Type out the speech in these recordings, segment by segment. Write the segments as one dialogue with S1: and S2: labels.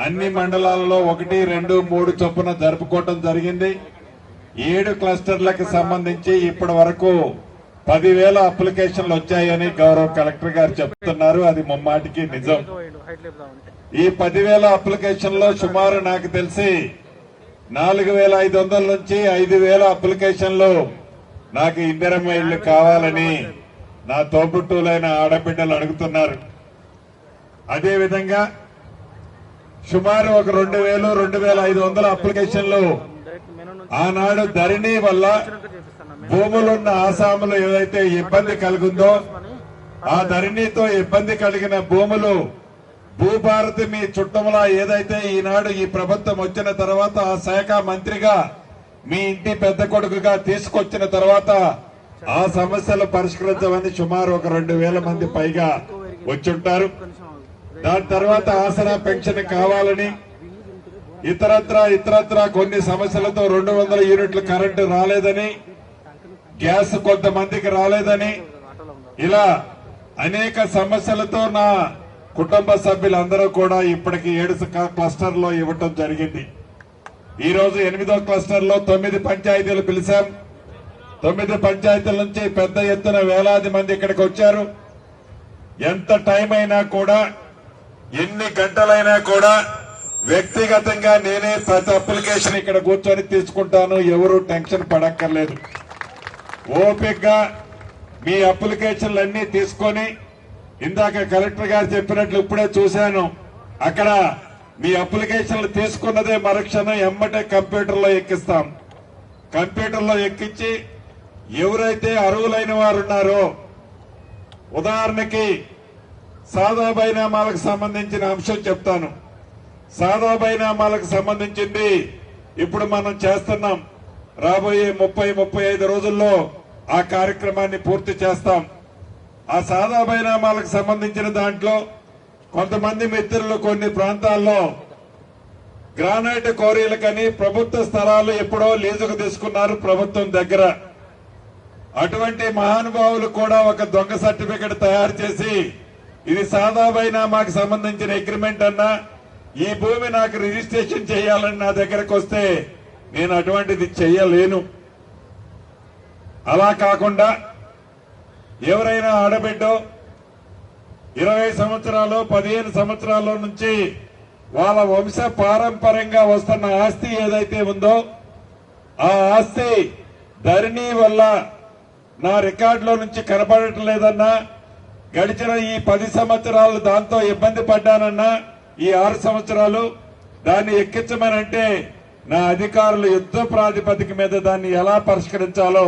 S1: అన్ని మండలాలలో 1, 2, 3 చొప్పున జరుపుకోవటం జరిగింది. 7 క్లస్టర్లకు సంబంధించి ఇప్పటి వరకు 10,000 అప్లికేషన్లు వచ్చాయని గౌరవ కలెక్టర్ గారు చెప్తున్నారు. అది ముమ్మాటికి నిజం. ఈ 10,000 అప్లికేషన్లో సుమారు నాకు తెలిసి 4,500 నుంచి 5,000 అప్లికేషన్లు నాకు ఇందిరమ్మ ఇల్లు కావాలని నా తోబుట్టువులైన ఆడబిడ్డలు అడుగుతున్నారు. అదేవిధంగా సుమారు ఒక 2,000, 2,500 అప్లికేషన్లు ఆనాడు ధరణి వల్ల భూములున్న ఆసాములు ఏదైతే ఇబ్బంది కలిగిందో ఆ ధరణితో ఇబ్బంది కలిగిన భూములు భూభారతి మీ చుట్టములా ఏదైతే ఈనాడు ఈ ప్రభుత్వం వచ్చిన తర్వాత ఆ శాఖ మంత్రిగా మీ ఇంటి పెద్ద కొడుకుగా తీసుకొచ్చిన తర్వాత ఆ సమస్యలు పరిష్కరించమని సుమారు ఒక 2,000 మంది పైగా వచ్చుంటారు. దాని తర్వాత ఆసరా పెన్షన్ కావాలని ఇతరత్రా కొన్ని సమస్యలతో 200 యూనిట్లు కరెంటు రాలేదని, గ్యాస్ కొంతమందికి రాలేదని, ఇలా అనేక సమస్యలతో నా కుటుంబ సభ్యులందరూ కూడా ఇప్పటికి 7 క్లస్టర్లో ఇవ్వటం జరిగింది. ఈ రోజు 8వ క్లస్టర్లో 9 పంచాయతీలు పిలిచాం. 9 పంచాయతీల నుంచి పెద్ద ఎత్తున వేలాది మంది ఇక్కడికి వచ్చారు. ఎంత టైం అయినా కూడా, ఎన్ని గంటలైనా కూడా వ్యక్తిగతంగా నేనే ప్రతి అప్లికేషన్ ఇక్కడ కూర్చొని తీసుకుంటాను. ఎవరు టెన్షన్ పడక్కర్లేదు. ఓపికగా మీ అప్లికేషన్లన్నీ తీసుకొని, ఇందాక కలెక్టర్ గారు చెప్పినట్లు ఇప్పుడే చూశాను, అక్కడ మీ అప్లికేషన్లు తీసుకున్నదే మరుక్షణం ఎమ్మటే కంప్యూటర్లో ఎక్కిస్తాం. కంప్యూటర్లో ఎక్కించి ఎవరైతే అర్హులైన వారు ఉన్నారో, ఉదాహరణకి సాదా బైనామాలకు సంబంధించిన అంశం చెప్తాను. సాదా బైనామాలకు సంబంధించింది ఇప్పుడు మనం చేస్తున్నాం. రాబోయే 30-35 రోజుల్లో ఆ కార్యక్రమాన్ని పూర్తి చేస్తాం. ఆ సాదా బైనామాలకు సంబంధించిన దాంట్లో కొంతమంది మిత్రులు కొన్ని ప్రాంతాల్లో గ్రానైట్ క్వారీలకని ప్రభుత్వ స్థలాలు ఎప్పుడో లీజుకు తీసుకున్నారు ప్రభుత్వం దగ్గర. అటువంటి మహానుభావులు కూడా ఒక దొంగ సర్టిఫికెట్ తయారు చేసి, ఇది సాదా బైనామాకు సంబంధించిన అగ్రిమెంట్ అన్నా, ఈ భూమి నాకు రిజిస్ట్రేషన్ చేయాలని నా దగ్గరకు వస్తే నేను అటువంటిది చెయ్యలేను. అలా కాకుండా ఎవరైనా ఆడబిడ్డో 20 సంవత్సరాలు 15 సంవత్సరాల నుంచి వాళ్ళ వంశ పారంపర్యంగా వస్తున్న ఆస్తి ఏదైతే ఉందో ఆ ఆస్తి ధరణి వల్ల నా రికార్డులో నుంచి కనపడటం లేదన్నా, గడిచిన ఈ 10 సంవత్సరాలు దాంతో ఇబ్బంది పడ్డానన్నా, ఈ 6 సంవత్సరాలు దాన్ని ఎక్కించమనంటే నా అధికారులు యుద్ధ ప్రాతిపదిక మీద దాన్ని ఎలా పరిష్కరించాలో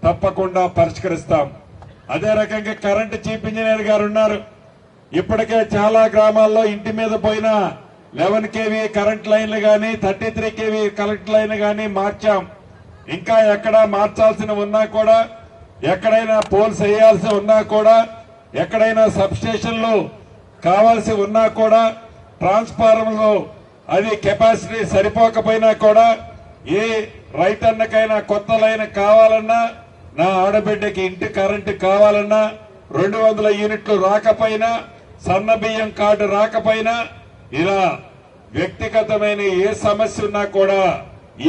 S1: తప్పకుండా పరిష్కరిస్తాం. అదే రకంగా కరెంటు చీఫ్ ఇంజనీర్ గారు ఉన్నారు. ఇప్పటికే చాలా గ్రామాల్లో ఇంటి మీద పోయిన 11 kV కరెంట్ లైన్లు గాని 33 kV కరెంట్ లైన్ గాని మార్చాం. ఇంకా ఎక్కడా మార్చాల్సిన ఉన్నా కూడా, ఎక్కడైనా పోల్స్ వేయాల్సి ఉన్నా కూడా, ఎక్కడైనా సబ్ స్టేషన్లు కావాల్సి ఉన్నా కూడా, ట్రాన్స్ఫార్మర్లు అది కెపాసిటీ సరిపోకపోయినా కూడా, ఏ రైతన్నకైనా కొత్త లైన్ కావాలన్నా, నా ఆడబిడ్డకి ఇంటి కరెంటు కావాలన్నా, 200 యూనిట్లు రాకపోయినా, సన్న బియ్యం కార్డు రాకపోయినా, ఇలా వ్యక్తిగతమైన ఏ సమస్య ఉన్నా కూడా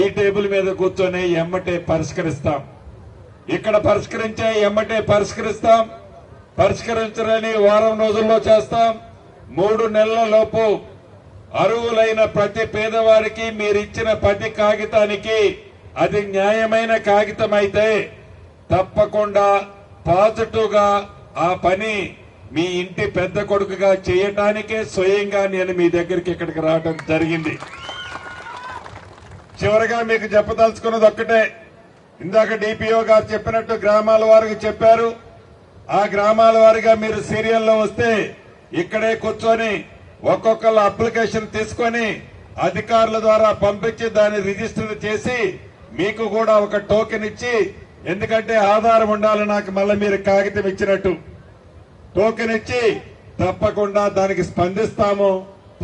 S1: ఈ టేబుల్ మీద కూర్చొని ఎమ్మటే పరిష్కరిస్తాం. ఇక్కడ పరిష్కరించే ఎమ్మటే పరిష్కరిస్తాం. పరిష్కరించలేని వారం రోజుల్లో చేస్తాం. 3 నెలల లోపు అర్హులైన ప్రతి పేదవారికి మీరిచ్చిన ప్రతి కాగితానికి అది న్యాయమైన కాగితం అయితే తప్పకుండా పాజిటివ్ గా ఆ పని మీ ఇంటి పెద్ద కొడుకుగా చేయటానికే స్వయంగా నేను మీ దగ్గరికి ఇక్కడికి రావడం జరిగింది. చివరిగా మీకు చెప్పదలుచుకున్నది ఒక్కటే. ఇందాక డిపిఓ గారు చెప్పినట్టు గ్రామాల వారికి చెప్పారు. ఆ గ్రామాల వారిగా మీరు సీరియల్లో వస్తే ఇక్కడే కూర్చొని ఒక్కొక్కళ్ళ అప్లికేషన్ తీసుకొని అధికారుల ద్వారా పంపించి దాన్ని రిజిస్టర్ చేసి మీకు కూడా ఒక టోకెన్ ఇచ్చి, ఎందుకంటే ఆధారం ఉండాలి నాకు, మళ్ళీ మీరు కాగితం ఇచ్చినట్టు టోకెన్ ఇచ్చి తప్పకుండా దానికి స్పందిస్తాము,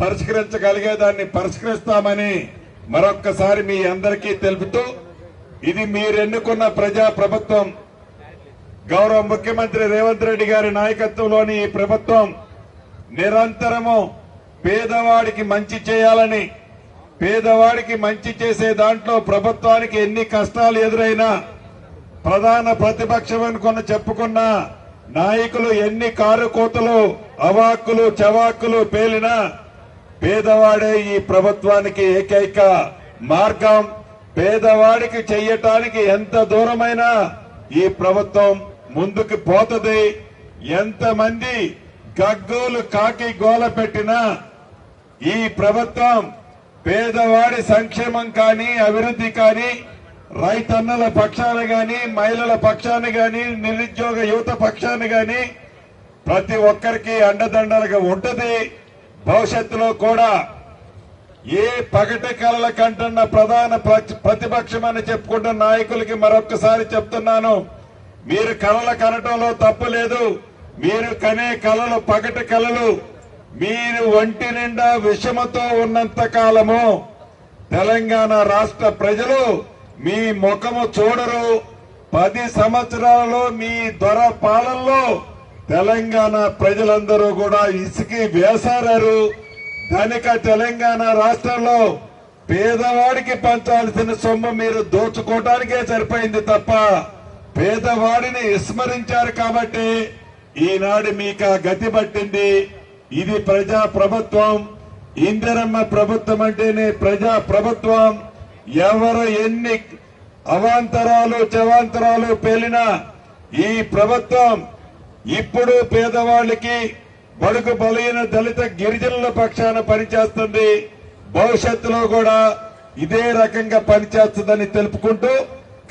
S1: పరిష్కరించగలిగేదాన్ని పరిష్కరిస్తామని మరొక్కసారి మీ అందరికీ తెలుపుతూ, ఇది మీరెన్నుకున్న ప్రజా ప్రభుత్వం. గౌరవ ముఖ్యమంత్రి రేవంత్ రెడ్డి గారి నాయకత్వంలోని ఈ ప్రభుత్వం నిరంతరము పేదవాడికి మంచి చేయాలని, పేదవాడికి మంచి చేసే దాంట్లో ప్రభుత్వానికి ఎన్ని కష్టాలు ఎదురైనా, ప్రధాన ప్రతిపక్షం అనుకున్న చెప్పుకున్న నాయకులు ఎన్ని కారు కోతలు అవాక్కులు చవాక్కులు పేలినా పేదవాడే ఈ ప్రభుత్వానికి ఏకైక మార్గం. పేదవాడికి చెయ్యటానికి ఎంత దూరమైనా ఈ ప్రభుత్వం ముందుకు పోతుంది. ఎంతమంది గగ్గోలు కాకి గోల పెట్టినా ఈ ప్రభుత్వం పేదవాడి సంక్షేమం కానీ, అభివృద్ధి కానీ, రైతన్నల పక్షాన గాని, మహిళల పక్షాన గాని, నిరుద్యోగ యువత పక్షాన గాని ప్రతి ఒక్కరికి అండదండలుగా ఉంటది. భవిష్యత్తులో కూడా ఏ పగటి కలల కంటున్న ప్రధాన ప్రతిపక్షమని చెప్పుకుంటున్న నాయకులకి మరొక్కసారి చెప్తున్నాను, మీరు కలలు కనటంలో తప్పు లేదు. మీరు కనే కలలు పగటి కలలు. మీరు ఒంటి నిండా విషమతో ఉన్నంత కాలము తెలంగాణ రాష్ట్ర ప్రజలు మీ ముఖము చూడరు. 10 సంవత్సరాలలో మీ దొర పాలనలో తెలంగాణ ప్రజలందరూ కూడా ఇసుకి వేసారారు. ధనిక తెలంగాణ రాష్ట్రంలో పేదవాడికి పంచాల్సిన సొమ్ము మీరు దోచుకోవడానికే సరిపోయింది తప్ప పేదవాడిని విస్మరించారు. కాబట్టి ఈనాడు మీకు ఆ గతి పట్టింది. ఇది ప్రజా ప్రభుత్వం. ఇందిరమ్మ ప్రభుత్వం అంటేనే ప్రజా ప్రభుత్వం. ఎవరు ఎన్ని అవాంతరాలు చవాంతరాలు పేలినా ఈ ప్రభుత్వం ఇప్పుడు పేదవాళ్ళకి, బడుగు బలైన దళిత గిరిజనుల పక్షాన పనిచేస్తుంది. భవిష్యత్తులో కూడా ఇదే రకంగా పనిచేస్తుందని తెలుపుకుంటూ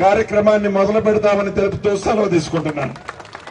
S1: కార్యక్రమాన్ని మొదలు పెడతామని తెలుపుతూ సెలవు తీసుకుంటున్నాను.